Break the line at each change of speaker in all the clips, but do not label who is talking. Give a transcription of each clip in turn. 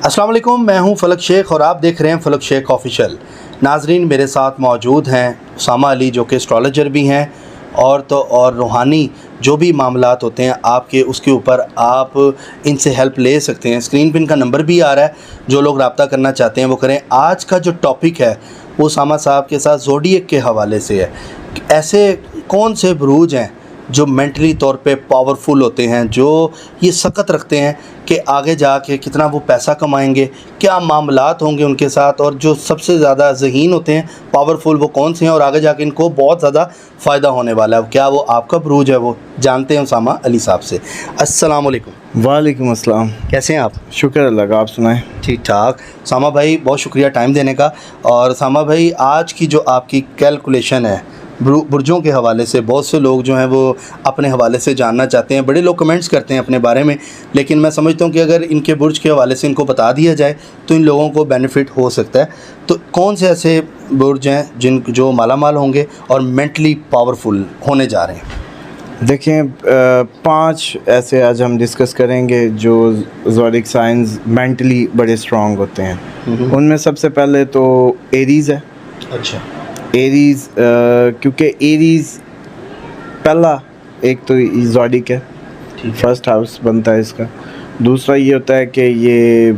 अस्सलाम वालेकुम, मैं हूं फलक शेख और आप देख रहे हैं फलक शेख ऑफिशियल। नाजरीन, मेरे साथ मौजूद हैं उसामा अली जो कि एस्ट्रोलॉजर भी हैं और तो और रूहानी जो भी मामलात होते हैं आपके, उसके ऊपर आप इनसे हेल्प ले सकते हैं। स्क्रीन पर इनका नंबर भी आ रहा है, जो लोग रब्ता करना चाहते हैं वो करें। आज का जो टॉपिक है वो उसामा साहब के साथ ज़ोडिएक के हवाले से है। ऐसे कौन से बुरूज हैं जो मेंटली तौर पे पावरफुल होते हैं, जो ये सकत रखते हैं कि आगे जाके कितना वो पैसा कमाएंगे, क्या मामलात होंगे उनके साथ, और जो सबसे ज़्यादा ज़हीन होते हैं पावरफुल वो कौन से हैं और आगे जाके इनको बहुत ज़्यादा फ़ायदा होने वाला है। क्या वो आपका बुरूज है, वो जानते हैं उसामा अली साहब से। अस्सलाम वालेकुम।
वालेकुम अस्सलाम।
कैसे हैं आप?
शुक्र अल्लाह का, आप सुनाएं।
ठीक ठाक। उसामा भाई, बहुत शुक्रिया टाइम देने का। और उसामा भाई, आज की जो आपकी कैलकुलेशन है बुर्जों के हवाले से, बहुत से लोग जो हैं वो अपने हवाले से जानना चाहते हैं, बड़े लोग कमेंट्स करते हैं अपने बारे में, लेकिन मैं समझता हूँ कि अगर इनके बुर्ज के हवाले से इनको बता दिया जाए तो इन लोगों को बेनिफिट हो सकता है। तो कौन से ऐसे बुर्ज हैं जो मालामाल होंगे और मेंटली पावरफुल होने जा रहे हैं?
देखें, 5 ऐसे आज हम डिस्कस करेंगे जो ज़ोडिक साइंस मेंटली बड़े स्ट्रॉन्ग होते हैं। उनमें सबसे पहले तो एरीज़ है।
अच्छा।
एरीज़, क्योंकि एरीज़ पहला एक तो ज़ोडिक है, फर्स्ट हाउस बनता है इसका। दूसरा ये होता है कि ये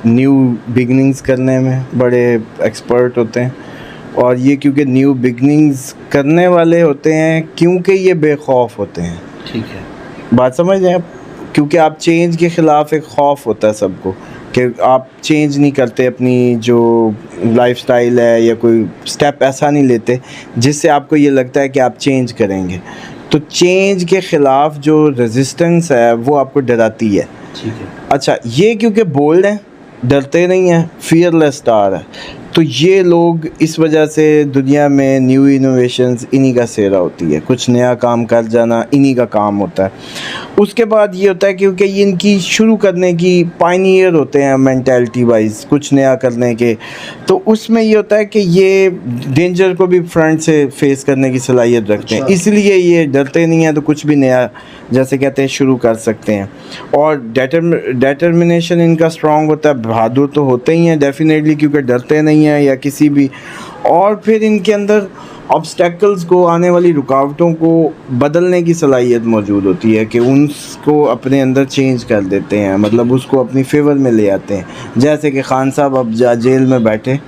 न्यू बिगनिंग्स करने में बड़े एक्सपर्ट होते हैं, और ये क्योंकि न्यू बिगनिंग्स करने वाले होते हैं क्योंकि ये बेखौफ होते हैं।
ठीक है,
बात समझ रहे हैं आप? क्योंकि आप चेंज के ख़िलाफ़ एक खौफ होता है सबको कि आप चेंज नहीं करते, अपनी जो लाइफस्टाइल है या कोई स्टेप ऐसा नहीं लेते जिससे आपको ये लगता है कि आप चेंज करेंगे। तो चेंज के ख़िलाफ़ जो रेजिस्टेंस है वो आपको डराती है।
ठीक है।
अच्छा, ये क्योंकि बोल्ड हैं, डरते नहीं हैं, फियरलेस स्टार है, तो ये लोग इस वजह से दुनिया में न्यू इनोवेशंस इन्हीं का सेरा होती है। कुछ नया काम कर जाना इन्हीं का काम होता है। उसके बाद ये होता है क्योंकि ये इनकी शुरू करने की पायनियर होते हैं मेंटालिटी वाइज, कुछ नया करने के, तो उसमें ये होता है कि ये डेंजर को भी फ्रंट से फेस करने की सलाहियत रखते हैं। इसलिए ये डरते नहीं हैं, तो कुछ भी नया जैसे कहते हैं शुरू कर सकते हैं। और डेटर्मिनेशन इनका स्ट्रॉन्ग होता है। बहादुर तो होते ही हैं डेफिनेटली, क्योंकि डरते नहीं हैं या किसी भी। और फिर इनके अंदर ऑब्स्टेकल्स को, आने वाली रुकावटों को बदलने की सलाहियत मौजूद होती है कि उनको अपने अंदर चेंज कर देते हैं, मतलब उसको अपनी फेवर में ले आते हैं। जैसे कि खान साहब अब जेल में बैठे,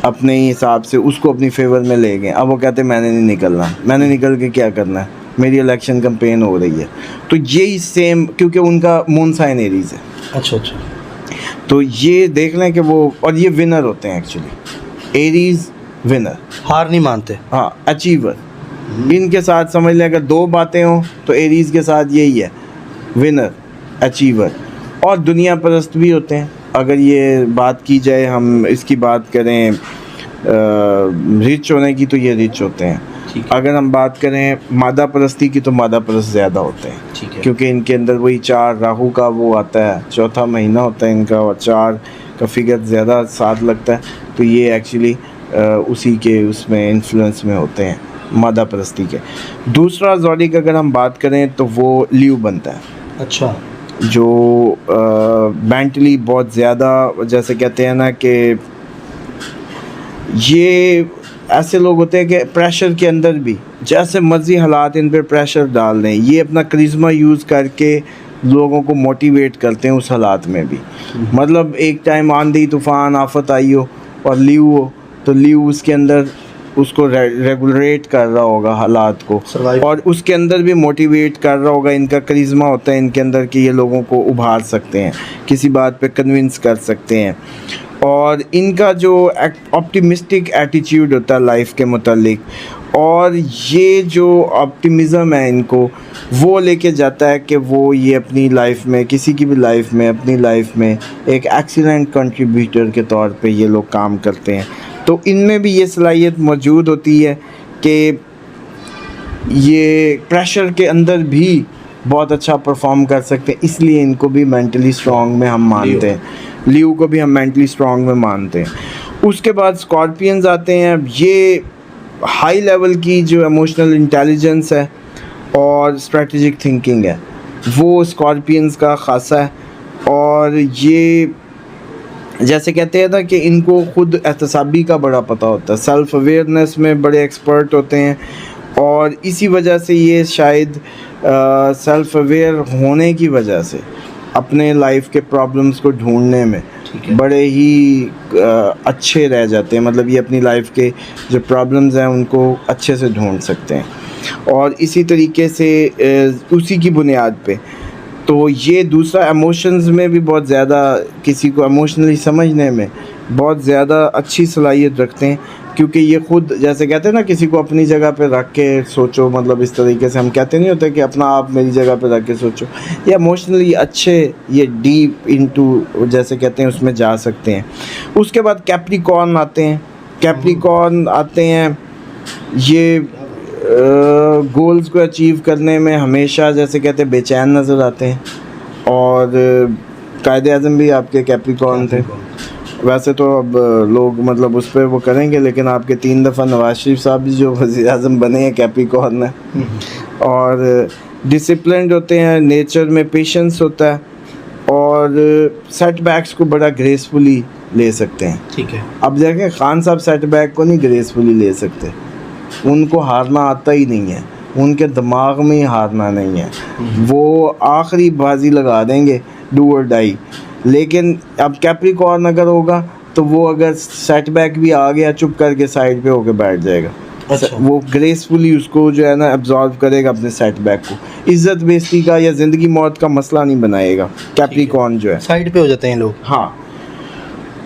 अपने ही हिसाब से उसको अपनी फेवर में ले गए। अब वो कहते हैं मैंने नहीं निकलना, मैंने निकल के क्या करना है, मेरी इलेक्शन कैंपेन हो रही है। तो यही सेम, क्योंकि उनका मून साइन एरीज है।
अच्छा अच्छा।
तो ये देख लें कि वो, और ये विनर होते हैं एक्चुअली, एरीज विनर,
हार नहीं मानते।
हाँ, अचीवर। इनके साथ समझ लें अगर 2 बातें हों तो एरीज के साथ यही है, विनर, अचीवर। और दुनिया परस्त भी होते हैं। अगर ये बात की जाए, हम इसकी बात करें रिच होने की, तो ये रिच होते हैं। अगर हम बात करें मादा परस्ती की, तो मादा परस्त ज़्यादा होते हैं।
ठीक है।
क्योंकि इनके अंदर वही 4 राहु का वो आता है, चौथा महीना होता है इनका, और 4 का फिगर ज़्यादा साथ लगता है। तो ये एक्चुअली उसी के उसमें इन्फ्लुएंस में होते हैं, मादा परस्ती के। दूसरा ज़ोडिक अगर हम बात करें तो वो लियो बनता है।
अच्छा।
जो मेंटली बहुत ज़्यादा, जैसे कहते हैं ना कि ये ऐसे लोग होते हैं कि प्रेशर के अंदर भी जैसे मर्जी हालात इन पर प्रेशर डाल दें, ये अपना करिश्मा यूज़ करके लोगों को मोटिवेट करते हैं उस हालात में भी। मतलब एक टाइम आंधी तूफ़ान आफत आई हो और लियो हो, तो लियो उसके अंदर उसको रेगुलेट कर रहा होगा हालात को, और उसके अंदर भी मोटिवेट कर रहा होगा। इनका करिश्मा होता है इनके अंदर कि ये लोगों को उभार सकते हैं, किसी बात पे कन्विंस कर सकते हैं। और इनका जो ऑप्टिमिस्टिक एटीट्यूड होता है लाइफ के मुतालिक, और ये जो ऑप्टिमिज़म है इनको, वो लेके जाता है कि वो ये अपनी लाइफ में, किसी की भी लाइफ में, अपनी लाइफ में एक एक्सीलेंट कंट्रीब्यूटर के तौर पे ये लोग काम करते हैं। तो इनमें भी ये सलाहियत मौजूद होती है कि ये प्रेशर के अंदर भी बहुत अच्छा परफॉर्म कर सकते हैं। इसलिए इनको भी मेंटली स्ट्रॉन्ग में हम मानते हैं, लियो को भी हम मेंटली स्ट्रॉन्ग में मानते हैं। उसके बाद स्कॉर्पियंस आते हैं। ये हाई लेवल की जो इमोशनल इंटेलिजेंस है और स्ट्रेटजिक थिंकिंग है, वो स्कॉर्पियंस का खासा है। और ये जैसे कहते हैं ना कि इनको खुद एहतसाबी का बड़ा पता होता है, सेल्फ़ अवेयरनेस में बड़े एक्सपर्ट होते हैं, और इसी वजह से ये शायद सेल्फ़ अवेयर होने की वजह से अपने लाइफ के प्रॉब्लम्स को ढूंढने में बड़े ही अच्छे रह जाते हैं। मतलब ये अपनी लाइफ के जो प्रॉब्लम्स हैं उनको अच्छे से ढूंढ सकते हैं। और इसी तरीके से उसी की बुनियाद पे तो ये दूसरा इमोशंस में भी बहुत ज़्यादा, किसी को इमोशनली समझने में बहुत ज़्यादा अच्छी सलाहियत रखते हैं, क्योंकि ये खुद जैसे कहते हैं ना किसी को अपनी जगह पे रख के सोचो, मतलब इस तरीके से हम कहते नहीं होते कि अपना आप मेरी जगह पे रख के सोचो, ये इमोशनली अच्छे, ये डीप इनटू जैसे कहते हैं उसमें जा सकते हैं। उसके बाद कैप्रिकॉर्न आते हैं। कैप्रिकॉर्न आते हैं, ये गोल्स को अचीव करने में हमेशा जैसे कहते हैं बेचैन नज़र आते हैं। और कायद-ए-आज़म भी आपके कैप्रिकॉर्न थे। वैसे तो अब लोग मतलब उस पर वो करेंगे, लेकिन आपके 3 दफ़ा नवाज शरीफ साहब भी जो वज़ीर-ए-आज़म बने हैं कैप्रिकॉर्न में। और डिसिप्लिन्ड होते हैं, नेचर में पेशेंस होता है, और सेटबैक्स को बड़ा ग्रेसफुली ले सकते हैं।
ठीक है।
अब देखें खान साहब सेटबैक को नहीं ग्रेसफुली ले सकते, उनको हारना आता ही नहीं है, उनके दिमाग में ही हारना नहीं है, वो आखिरी बाजी लगा देंगे, डू और डाई। लेकिन अब कैप्रिकॉर्न अगर होगा तो वो अगर सेटबैक भी आ गया चुप करके साइड पे होकर बैठ जाएगा।
अच्छा।
वो ग्रेसफुली उसको जो है ना एब्जॉर्व करेगा अपने सेटबैक को, इज़्ज़त बेइज्जती का या ज़िंदगी मौत का मसला नहीं बनाएगा कैप्रिकॉर्न जो है।
साइड पे हो जाते हैं लोग।
हाँ।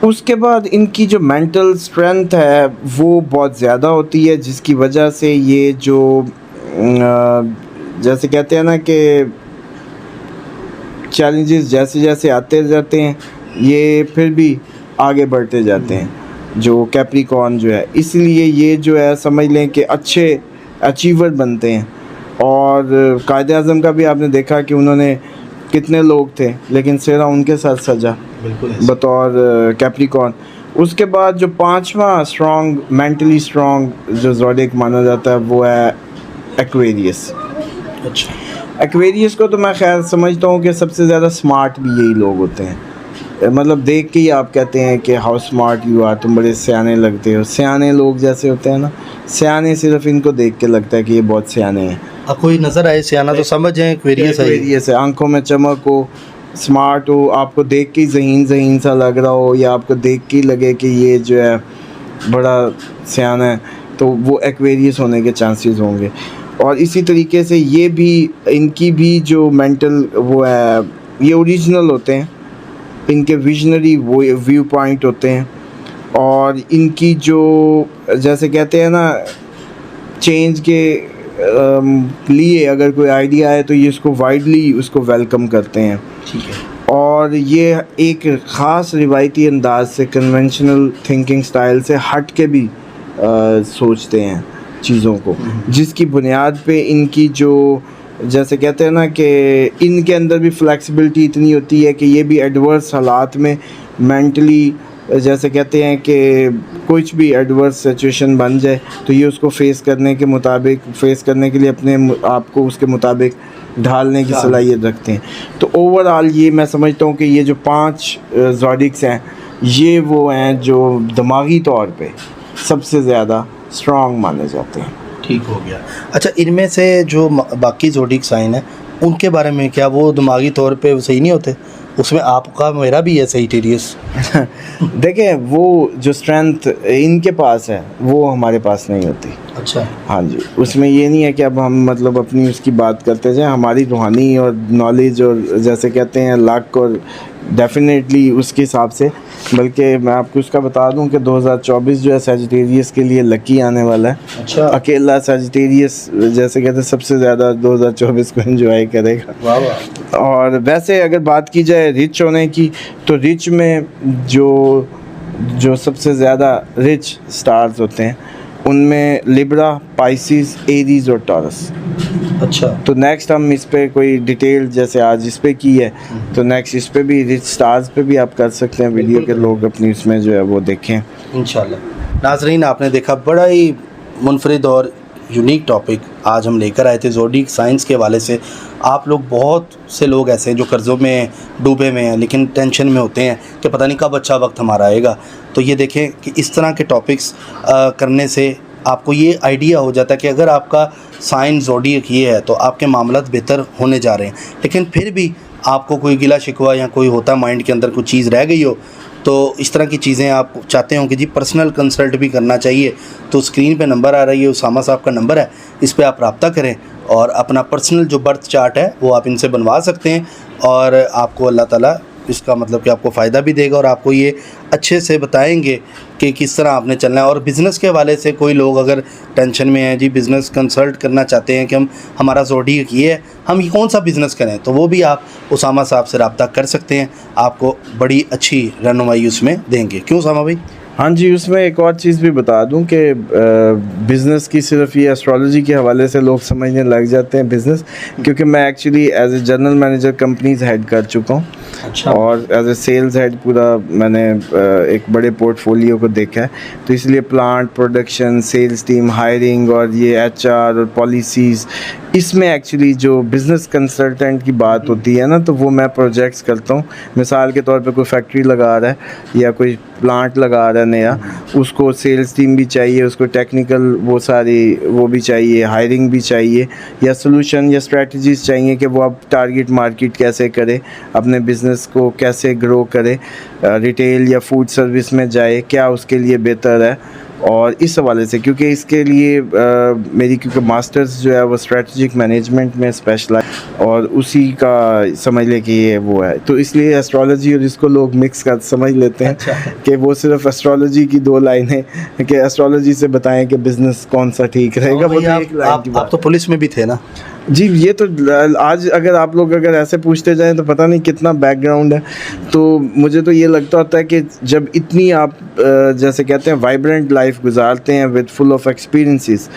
उसके बाद इनकी जो मेंटल स्ट्रेंथ है वो बहुत ज़्यादा होती है, जिसकी वजह से ये जो जैसे कहते हैं ना कि चैलेंजेस जैसे जैसे आते जाते हैं ये फिर भी आगे बढ़ते जाते हैं जो कैप्रिकॉर्न जो है। इसलिए ये जो है समझ लें कि अच्छे अचीवर बनते हैं। और कायद-ए-आज़म का भी आपने देखा कि उन्होंने कितने लोग थे लेकिन सेहरा उनके साथ सजा बतौर कैप्रिकॉर्न। उसके बाद जो 5वां स्ट्रॉन्ग, मेंटली स्ट्रॉन्ग जो ज़ोडिएक माना जाता है वो है एक्वेरियस।
अच्छा।
एक्वेरियस को तो मैं खैर समझता हूँ कि सबसे ज़्यादा स्मार्ट भी यही लोग होते हैं। मतलब देख के ही आप कहते हैं कि हाउ स्मार्ट यू आर, तुम बड़े सियाने लगते हो। सियाने लोग जैसे होते हैं ना, सियाने सिर्फ इनको देख के लगता है कि ये बहुत सियाने हैं।
कोई नज़र आए सियाना तो समझ जाए एक्वेरियस है।
एक्वेरियस है, आंखों में चमक हो, स्मार्ट हो, आपको देख के ही ज़हीन ज़हीन सा लग रहा हो, या आपको देख के ही लगे कि ये जो है बड़ा सियाना है, तो वो एक्वेरियस होने के चांसेस होंगे। और इसी तरीके से ये भी, इनकी भी जो मेंटल वो है, ये ओरिजिनल होते हैं, इनके विजनरी वो व्यू पॉइंट होते हैं। और इनकी जो जैसे कहते हैं ना चेंज के लिए अगर कोई आइडिया है तो ये इसको वाइडली उसको वेलकम करते हैं।
ठीक है।
और ये एक ख़ास रिवायती अंदाज से, कन्वेंशनल थिंकिंग स्टाइल से हट के भी सोचते हैं चीज़ों को, जिसकी बुनियाद पे इनकी जो जैसे कहते हैं ना कि इनके अंदर भी फ्लेक्सिबिलिटी इतनी होती है कि ये भी एडवर्स हालात में मेंटली जैसे कहते हैं कि कुछ भी एडवर्स सिचुएशन बन जाए तो ये उसको फेस करने के लिए अपने आप को उसके मुताबिक ढालने की सलाहियत रखते हैं। तो ओवरऑल ये मैं समझता हूँ कि ये जो 5 ज़ोडिएक्स हैं ये वो हैं जो दिमागी तौर पे सबसे ज़्यादा स्ट्रॉन्ग माने जाते हैं।
ठीक हो गया। अच्छा, इनमें से जो बाकी ज़ोडिएक साइन है उनके बारे में क्या, वो दिमागी तौर पे सही नहीं होते? उसमें आपका मेरा भी है सेजिटेरियस।
देखें वो जो स्ट्रेंथ इनके पास है वो हमारे पास नहीं होती।
अच्छा।
हाँ जी, उसमें ये नहीं है कि अब हम मतलब अपनी उसकी बात करते जाएं, हमारी रूहानी और नॉलेज और जैसे कहते हैं लक और डेफिनेटली उसके हिसाब से। बल्कि मैं आपको उसका बता दूं कि 2024 जो है सजिटेरियस के लिए लकी आने वाला है।
अच्छा।
अकेला सजिटेरियस जैसे कहते हैं सबसे ज़्यादा 2024 को एंजॉय करेगा।
वाह वाह।
और वैसे अगर बात की जाए रिच होने की तो रिच में जो सबसे ज़्यादा रिच स्टार्स होते हैं उनमें लिब्रा, पाइसिस, एरीज और टॉरस।
अच्छा।
तो नेक्स्ट हम इस पे कोई डिटेल जैसे आज इस पे की है तो नेक्स्ट इस पे भी रिच स्टार्स पे भी आप कर सकते हैं वीडियो के लोग अपनी इसमें जो है वो देखें
इंशाल्लाह। नाज़रीन, आपने देखा बड़ा ही मुनफरिद और यूनिक टॉपिक आज हम लेकर आए थे ज़ोडिएक साइंस के हवाले से। आप लोग, बहुत से लोग ऐसे हैं जो कर्ज़ों में डूबे हुए हैं लेकिन टेंशन में होते हैं कि पता नहीं कब अच्छा वक्त हमारा आएगा। तो ये देखें कि इस तरह के टॉपिक्स करने से आपको ये आइडिया हो जाता है कि अगर आपका साइन ज़ोडिएक ये है तो आपके मामलात बेहतर होने जा रहे हैं। लेकिन फिर भी आपको कोई गिला शिकवा या कोई होता माइंड के अंदर कुछ चीज़ रह गई हो, तो इस तरह की चीज़ें आप चाहते हो कि जी पर्सनल कंसल्ट भी करना चाहिए, तो स्क्रीन पे नंबर आ रही है, उसामा साहब का नंबर है, इस पे आप रब्ता करें और अपना पर्सनल जो बर्थ चार्ट है वो आप इनसे बनवा सकते हैं। और आपको अल्लाह ताला इसका मतलब कि आपको फ़ायदा भी देगा और आपको ये अच्छे से बताएंगे कि किस तरह आपने चलना है। और बिज़नेस के हवाले से कोई लोग अगर टेंशन में हैं, जी बिज़नेस कंसल्ट करना चाहते हैं कि हमारा ज़ोडिएक ये है, हम ये कौन सा बिज़नेस करें, तो वो भी आप उसामा साहब से रब्ता कर सकते हैं, आपको बड़ी अच्छी रहनुमाई उसमें देंगे। क्यों उसामा भाई?
हाँ जी, उसमें एक और चीज़ भी बता दूं कि बिज़नेस की सिर्फ ये एस्ट्रोलॉजी के हवाले से लोग समझने लग जाते हैं बिज़नेस, क्योंकि मैं actually as a general manager companies head कर चुका हूँ।
अच्छा।
और एज ए सेल्स हेड पूरा मैंने एक बड़े पोर्टफोलियो को देखा है, तो इसलिए plant, production, sales team, hiring और ये एचआर और पॉलिसीज़, इसमें एक्चुअली जो बिज़नेस कंसल्टेंट की बात होती है ना, तो वो मैं प्रोजेक्ट्स करता हूँ। मिसाल के तौर पे कोई फैक्ट्री लगा रहा है या कोई प्लांट लगा रहा है नया, उसको सेल्स टीम भी चाहिए, उसको टेक्निकल वो सारी वो भी चाहिए, हायरिंग भी चाहिए, या सॉल्यूशन या स्ट्रेटजीज़ चाहिए कि वो अब टारगेट मार्केट कैसे करे, अपने बिज़नेस को कैसे ग्रो करे, रिटेल या फूड सर्विस में जाए, क्या उसके लिए बेहतर है। और इस हवाले से क्योंकि इसके लिए मेरी क्योंकि मास्टर्स जो है वो स्ट्रेटजिक मैनेजमेंट में स्पेशलाइज और उसी का समझ ले कि ये वो है, तो इसलिए एस्ट्रोलॉजी और इसको लोग मिक्स कर समझ लेते हैं।
अच्छा।
कि वो सिर्फ एस्ट्रोलॉजी की दो लाइनें कि एस्ट्रोलॉजी से बताएं कि बिज़नेस कौन सा ठीक रहेगा। वो तो एक लाइन की बात।
आप तो पुलिस में भी थे ना?
जी, ये तो आज अगर आप लोग अगर ऐसे पूछते जाएं तो पता नहीं कितना बैकग्राउंड है। तो मुझे तो ये लगता होता है कि जब इतनी आप जैसे कहते हैं वाइब्रेंट लाइफ गुजारते हैं विद फुल ऑफ एक्सपीरियंसेस,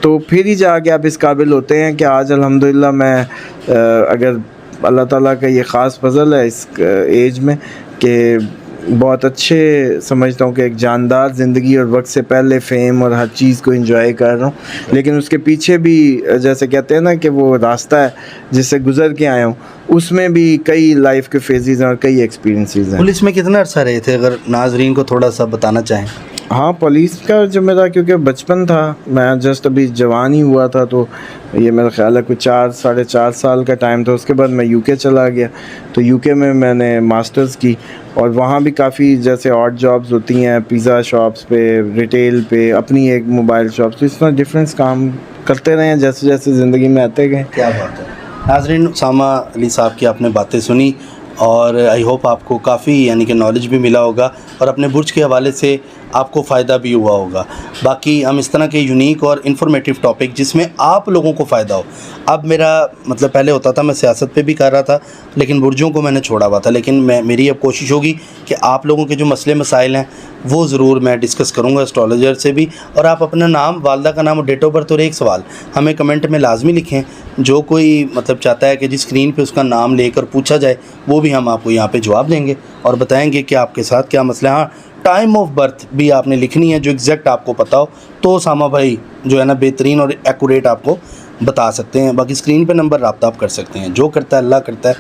तो फिर ही जाके आप इस काबिल होते हैं कि आज अल्हम्दुलिल्लाह मैं अगर अल्लाह ताला का ये ख़ास फजल है इस एज में कि बहुत अच्छे समझता हूँ कि एक जानदार ज़िंदगी और वक्त से पहले फ़ेम और हर चीज़ को एंजॉय कर रहा हूँ, लेकिन उसके पीछे भी जैसे कहते हैं ना कि वो रास्ता है जिससे गुज़र के आया हूँ, उसमें भी कई लाइफ के फेजेस हैं और कई एक्सपीरियंसेस हैं।
पुलिस में कितना अर्सा रहे थे, अगर नाजरीन को थोड़ा सा बताना चाहें?
हाँ, पुलिस का जो मेरा क्योंकि बचपन था, मैं जस्ट अभी जवान ही हुआ था, तो ये मेरा ख्याल है कुछ 4-4.5 साल का टाइम था। उसके बाद मैं यूके चला गया, तो यूके में मैंने मास्टर्स की और वहाँ भी काफ़ी जैसे ऑड जॉब्स होती हैं, पिज़्ज़ा शॉप्स पे, रिटेल पे, अपनी एक मोबाइल शॉप, तो इस तरह डिफरेंस काम करते रहे हैं जैसे जैसे ज़िंदगी में आते गए।
क्या बात है। नाज़रीन, उसामा अली साहब की आपने बातें सुनी और आई होप आपको काफ़ी यानी कि नॉलेज भी मिला होगा और अपने बुर्ज के हवाले से आपको फ़ायदा भी हुआ होगा। बाकी हम इस तरह के यूनिक और इन्फॉर्मेटिव टॉपिक जिसमें आप लोगों को फ़ायदा हो, अब मेरा मतलब पहले होता था मैं सियासत पे भी कर रहा था लेकिन बुर्जों को मैंने छोड़ा हुआ था, लेकिन मेरी अब कोशिश होगी कि आप लोगों के जो मसले मसाइल हैं वो ज़रूर मैं डिस्कस करूँगा एस्ट्रोलॉजर से भी। और आप अपना नाम, वालदा का नाम और डेट ऑफ बर्थ और एक सवाल हमें कमेंट में लाजमी लिखें। जो कोई मतलब चाहता है कि जिस स्क्रीन पे उसका नाम लेकर पूछा जाए वो भी हम आपको यहाँ पे जवाब देंगे और बताएंगे कि आपके साथ क्या मसला है। हाँ, टाइम ऑफ बर्थ भी आपने लिखनी है जो एग्जैक्ट आपको पता हो, तो उसामा भाई जो है ना बेहतरीन और एक्यूरेट आपको बता सकते हैं। बाकी स्क्रीन पे नंबर रब्ता आप कर सकते हैं। जो करता है अल्लाह करता है,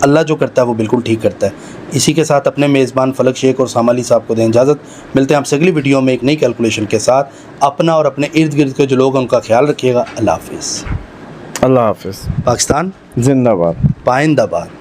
अल्लाह जो करता है वो बिल्कुल ठीक करता है। इसी के साथ अपने मेज़बान फलक शेख और उसामा अली साहब को दें इजाज़त। मिलते हैं आपसे अगली वीडियो में एक नई कैलकुलेशन के साथ। अपना और अपने इर्द गिर्द के जो लोग हैं उनका ख्याल रखिएगा। अल्लाह हाफिज़।
अल्लाह हाफिज़।
पाकिस्तान
जिंदाबाद।
पाइंदाबाद।